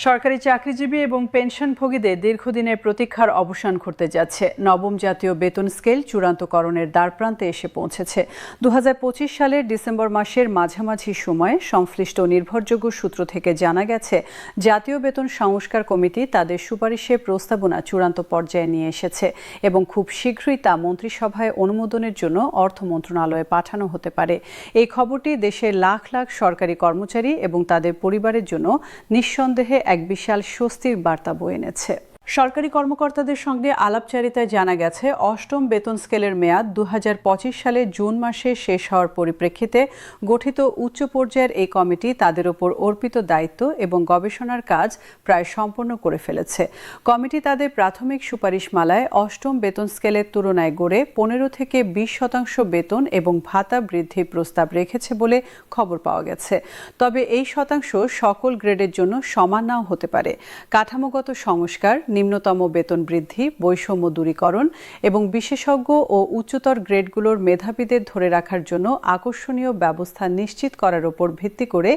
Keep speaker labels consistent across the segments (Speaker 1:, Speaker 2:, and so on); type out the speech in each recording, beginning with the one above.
Speaker 1: সরকারি চাকরিজীবী এবং পেনশনভোগীদের দীর্ঘদিনের প্রতীক্ষার অবসান ঘটতে যাচ্ছে। নবম জাতীয় বেতন স্কেল চূড়ান্তকরণের দ্বারপ্রান্তে এসে পৌঁছেছে। 2025 সালের ডিসেম্বর মাসের মাঝামাঝি সময়ে সংশ্লিষ্ট নির্ভরযোগ্য সূত্র থেকে জানা গেছে, জাতীয় বেতন সংস্কার কমিটি তাদের সুপারিশে প্রস্তাবনা চূড়ান্ত পর্যায়ে নিয়ে এসেছে এবং খুব শীঘ্রই তা মন্ত্রিসভায় অনুমোদনের জন্য অর্থ মন্ত্রণালয়ে পাঠানো হতে পারে। এই খবরটি দেশের লাখ লাখ সরকারি কর্মচারী এবং তাদের পরিবারের জন্য নিঃসন্দেহে এক বিশাল স্বস্তির বার্তা বয়ে এনেছে। সরকারি কর্মকর্তাদের সঙ্গে আলাপচারিতায় জানা গেছে, অষ্টম বেতন স্কেলের মেয়াদ 2025 সালের জুন মাসে শেষ হওয়ার পরিপ্রেক্ষিতে গঠিত উচ্চ পর্যায়ের এই কমিটি তাদের ওপর অর্পিত দায়িত্ব এবং গবেষণার কাজ প্রায় সম্পন্ন করে ফেলেছে। কমিটি তাদের প্রাথমিক সুপারিশমালায় অষ্টম বেতন স্কেলের তুলনায় গড়ে 15 থেকে 20% বেতন এবং ভাতা বৃদ্ধির প্রস্তাব রেখেছে বলে খবর পাওয়া গেছে। তবে এই শতাংশ সকল গ্রেডের জন্য সমান নাও হতে পারে। কাঠামোগত সংস্কার, নিম্নতম বেতন বৃদ্ধি, বৈষম্য দূরীকরণ এবং বিশেষজ্ঞ ও উচ্চতর গ্রেডগুলোর মেধাবীদের ধরে রাখার জন্য আকর্ষণীয় ব্যবস্থা নিশ্চিত করার উপর ভিত্তি করে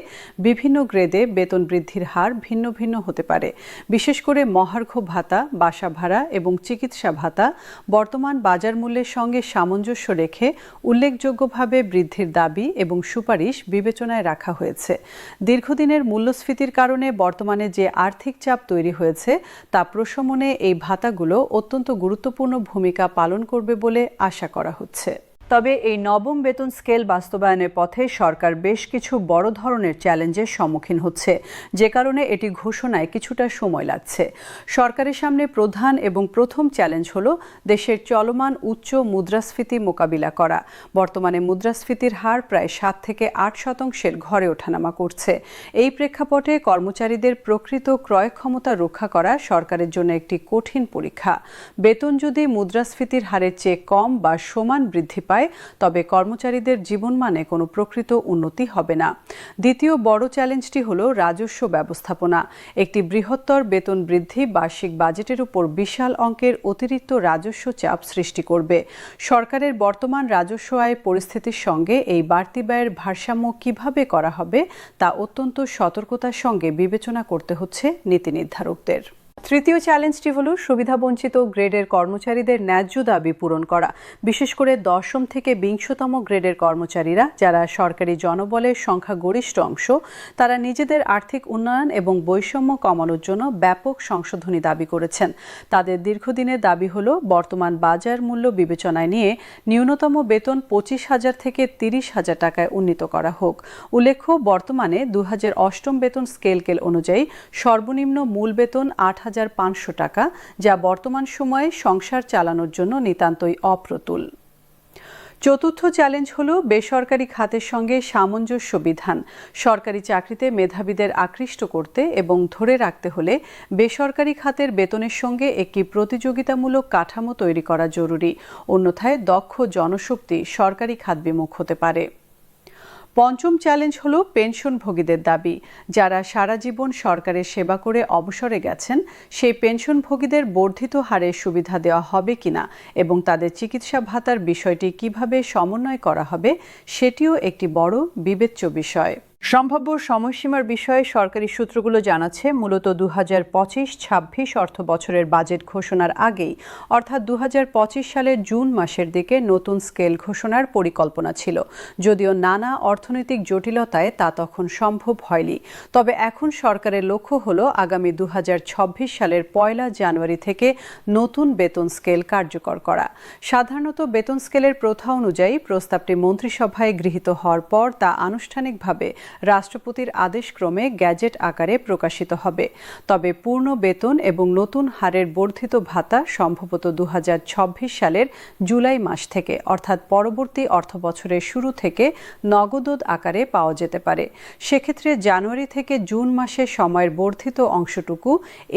Speaker 1: বিভিন্ন গ্রেডে বেতন বৃদ্ধির হার ভিন্ন ভিন্ন হতে পারে। বিশেষ করে মহার্ঘ ভাতা, বাসা ভাড়া এবং চিকিৎসা ভাতা বর্তমান বাজার মূল্যের সঙ্গে সামঞ্জস্য রেখে উল্লেখযোগ্যভাবে বৃদ্ধির দাবি এবং সুপারিশ বিবেচনায় রাখা হয়েছে। দীর্ঘদিনের মূল্যস্ফীতির কারণে বর্তমানে যে আর্থিক চাপ তৈরি হয়েছে তা প্রশমনে এই ভাতাগুলো অত্যন্ত গুরুত্বপূর্ণ ভূমিকা পালন করবে বলে আশা করা হচ্ছে। তবে এই নবম বেতন স্কেল বাস্তবায়নের পথে সরকার বেশ কিছু বড় ধরনের চ্যালেঞ্জের সম্মুখীন হচ্ছে, যে কারণে এটি ঘোষণায় কিছুটা সময় লাগছে। সরকারের সামনে প্রধান এবং প্রথম চ্যালেঞ্জ হল দেশের চলমান উচ্চ মুদ্রাস্ফীতি মোকাবিলা করা। বর্তমানে মুদ্রাস্ফীতির হার প্রায় 7 থেকে 8% ঘরে ওঠানামা করছে। এই প্রেক্ষাপটে কর্মচারীদের প্রকৃত ক্রয় ক্ষমতা রক্ষা করা সরকারের জন্য একটি কঠিন পরীক্ষা। বেতন যদি মুদ্রাস্ফীতির হারের চেয়ে কম বা সমান বৃদ্ধি পায়, তবে কর্মচারীদের জীবনমানে কোনো প্রকৃত উন্নতি হবে না। দ্বিতীয় বড় চ্যালেঞ্জটি হলো রাজস্ব ব্যবস্থাপনা। একটি বৃহত্তর বেতন বৃদ্ধি বার্ষিক বাজেটের উপর বিশাল অঙ্কের অতিরিক্ত রাজস্ব চাপ সৃষ্টি করবে। সরকারের বর্তমান রাজস্ব আয় পরিস্থিতির সঙ্গে এই বাড়তি ব্যয়ের ভারসাম্য কিভাবে করা হবে তা অত্যন্ত সতর্কতার সঙ্গে বিবেচনা করতে হচ্ছে নীতি নির্ধারকদের। তৃতীয় চ্যালেঞ্জটি হল সুবিধাবঞ্চিত গ্রেডের কর্মচারীদের ন্যায্য দাবি পূরণ করা। বিশেষ করে 10ম থেকে 20তম গ্রেডের কর্মচারীরা, যারা সরকারি জনবলের সংখ্যাগরিষ্ঠ অংশ, তারা নিজেদের আর্থিক উন্নয়ন এবং বৈষম্য কমানোর জন্য ব্যাপক সংশোধনী দাবি করেছেন। তাদের দীর্ঘদিনের দাবি হল বর্তমান বাজার মূল্য বিবেচনায় নিয়ে ন্যূনতম বেতন 25,000 থেকে 30,000 টাকায় উন্নীত করা হোক। উল্লেখ্য, বর্তমানে 2008 বেতন স্কেল অনুযায়ী সর্বনিম্ন মূল বেতন 8,500 টাকা, যা বর্তমান সময়ে সংসার চালানোর জন্য নিতান্তই অপ্রতুল। চতুর্থ চ্যালেঞ্জ হল বেসরকারি খাতের সঙ্গে সামঞ্জস্য বিধান। সরকারি চাকরিতে মেধাবীদের আকৃষ্ট করতে এবং ধরে রাখতে হলে বেসরকারি খাতের বেতনের সঙ্গে একটি প্রতিযোগিতামূলক কাঠামো তৈরি করা জরুরি। অন্যথায় দক্ষ জনশক্তি সরকারি খাত বিমুখ হতে পারে। পঞ্চম চ্যালেঞ্জ হল পেনশনভোগীদের দাবি। যারা সারা জীবন সরকারের সেবা করে অবসরে গেছেন, সেই পেনশনভোগীদের বর্ধিত হারে সুবিধা দেওয়া হবে কিনা এবং তাদের চিকিৎসা ভাতার বিষয়টি কিভাবে সমন্বয় করা হবে, সেটিও একটি বড় বিবেচ্য বিষয়। সম্ভাব্য সময়সীমার বিষয়ে সরকারি সূত্রগুলো জানাচ্ছে, মূলত 2025-26 অর্থ বছরের বাজেট ঘোষণার আগেই, অর্থাৎ 2025 সালের জুন মাসের দিকে নতুন স্কেল ঘোষণার পরিকল্পনা ছিল। যদিও নানা অর্থনৈতিক জটিলতায় তা তখন সম্ভব হয়নি। তবে এখন সরকারের লক্ষ্য হল আগামী 2026 সালের 1 জানুয়ারি থেকে নতুন বেতন স্কেল কার্যকর করা। সাধারণত বেতন স্কেলের প্রথা অনুযায়ী প্রস্তাবটি মন্ত্রিসভায় গৃহীত হওয়ার পর তা আনুষ্ঠানিকভাবে রাষ্ট্রপতির আদেশক্রমে গ্যাজেট আকারে প্রকাশিত হবে। তবে পূর্ণ বেতন এবং নতুন হারের বর্ধিত ভাতা সম্ভবত 2026 সালের জুলাই মাস থেকে, অর্থাৎ পরবর্তী অর্থবছরের শুরু থেকে নগদ আকারে পাওয়া যেতে পারে। সেক্ষেত্রে জানুয়ারি থেকে জুন মাসের সময়ের বর্ধিত অংশটুকু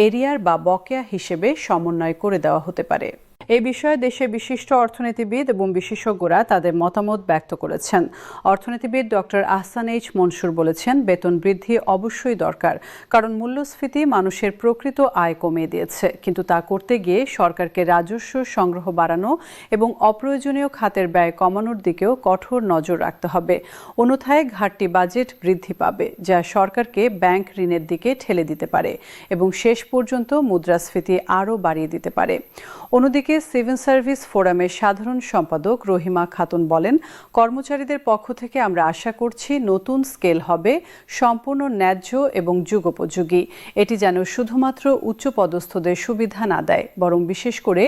Speaker 1: এরিয়ার বা বকেয়া হিসেবে সমন্বয় করে দেওয়া হতে পারে। এই বিষয়ে দেশের বিশিষ্ট অর্থনীতিবিদ এবং বিশেষজ্ঞরা তাদের মতামত ব্যক্ত করেছেন। অর্থনীতিবিদ ডক্টর আহসান এইচ মনসুর বলেছেন, বেতন বৃদ্ধি অবশ্যই দরকার, কারণ মূল্যস্ফীতি মানুষের প্রকৃত আয় কমিয়ে দিয়েছে। কিন্তু তা করতে গিয়ে সরকারকে রাজস্ব সংগ্রহ বাড়ানো এবং অপ্রয়োজনীয় খাতের ব্যয় কমানোর দিকেও কঠোর নজর রাখতে হবে। অন্যথায় ঘাটতি বাজেট বৃদ্ধি পাবে, যা সরকারকে ব্যাংক ঋণের দিকে ঠেলে দিতে পারে এবং শেষ পর্যন্ত মুদ্রাস্ফীতি আরও বাড়িয়ে দিতে পারে। অন্যদিকে সিভিল সার্ভিস ফোরামের সাধারণ সম্পাদক রহিমা খাতুন বলেন, কর্মচারীদের পক্ষ থেকে আমরা আশা করছি নতুন স্কেল হবে সম্পূর্ণ ন্যায্য এবং যুগোপযোগী। এটি যেন শুধুমাত্র উচ্চপদস্থদের সুবিধা না দেয়, বরং বিশেষ করে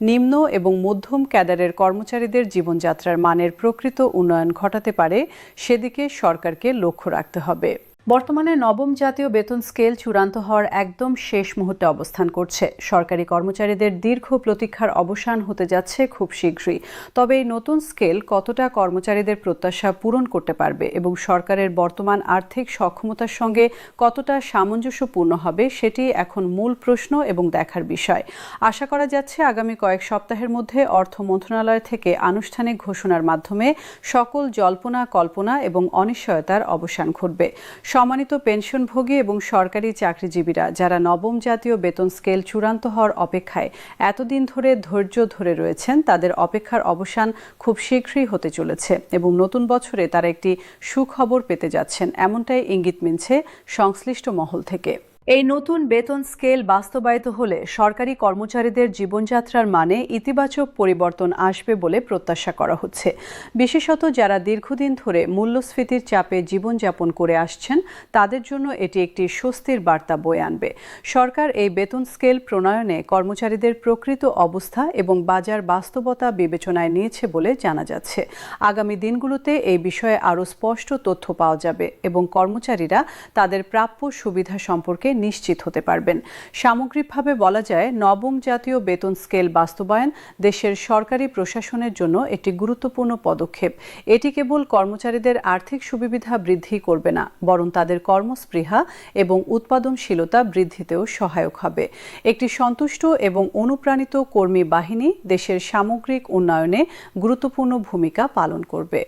Speaker 1: নিম্ন এবং মধ্যম ক্যাডারের কর্মচারীদের জীবনযাত্রার মানের প্রকৃত উন্নয়ন ঘটাতে পারে, সেদিকে সরকারকে লক্ষ্য রাখতে হবে। বর্তমানে নবম জাতীয় বেতন স্কেল চূড়ান্ত হওয়ার একদম শেষ মুহূর্তে অবস্থান করছে। সরকারি কর্মচারীদের দীর্ঘ প্রতীক্ষার অবসান হতে যাচ্ছে খুব শীঘ্রই। তবে এই নতুন স্কেল কতটা কর্মচারীদের প্রত্যাশা পূরণ করতে পারবে এবং সরকারের বর্তমান আর্থিক সক্ষমতার সঙ্গে কতটা সামঞ্জস্যপূর্ণ হবে, সেটি এখন মূল প্রশ্ন এবং দেখার বিষয়। আশা করা যাচ্ছে আগামী কয়েক সপ্তাহের মধ্যে অর্থ মন্ত্রণালয় থেকে আনুষ্ঠানিক ঘোষণার মাধ্যমে সকল জল্পনা কল্পনা এবং অনিশ্চয়তার অবসান ঘটবে। সম্মানিত পেনশনভোগী এবং সরকারি চাকরিজীবীরা যারা নবম জাতীয় বেতন স্কেল চূড়ান্ত হওয়ার অপেক্ষায় এতদিন ধরে ধৈর্য ধরে রয়েছেন, তাদের অপেক্ষার অবসান খুব শীঘ্রই হতে চলেছে এবং নতুন বছরে তারা একটি সুখবর পেতে যাচ্ছেন, এমনটাই ইঙ্গিত মিলছে সংশ্লিষ্ট মহল থেকে। এই নতুন বেতন স্কেল বাস্তবায়িত হলে সরকারি কর্মচারীদের জীবনযাত্রার মানে ইতিবাচক পরিবর্তন আসবে বলে প্রত্যাশা করা হচ্ছে। বিশেষত যারা দীর্ঘদিন ধরে মূল্যস্ফীতির চাপে জীবনযাপন করে আসছেন, তাদের জন্য এটি একটি স্বস্তির বার্তা বয়ে আনবে। সরকার এই বেতন স্কেল প্রণয়নে কর্মচারীদের প্রকৃত অবস্থা এবং বাজার বাস্তবতা বিবেচনায় নিয়েছে বলে জানা যাচ্ছে। আগামী দিনগুলোতে এই বিষয়ে আরও স্পষ্ট তথ্য পাওয়া যাবে এবং কর্মচারীরা তাদের প্রাপ্য সুবিধা সম্পর্কে নিশ্চিত হতে পারবেন। সামগ্রিকভাবে বলা যায়, নবম জাতীয় বেতন স্কেল বাস্তবায়ন দেশের সরকারি প্রশাসনের জন্য একটি গুরুত্বপূর্ণ পদক্ষেপ। এটি কেবল কর্মচারীদের আর্থিক সুবিধা বৃদ্ধি করবে না, বরং তাদের কর্মস্পৃহা এবং উৎপাদনশীলতা বৃদ্ধিতেও সহায়ক হবে। একটি সন্তুষ্ট এবং অনুপ্রাণিত কর্মী বাহিনী দেশের সামগ্রিক উন্নয়নে গুরুত্বপূর্ণ ভূমিকা পালন করবে।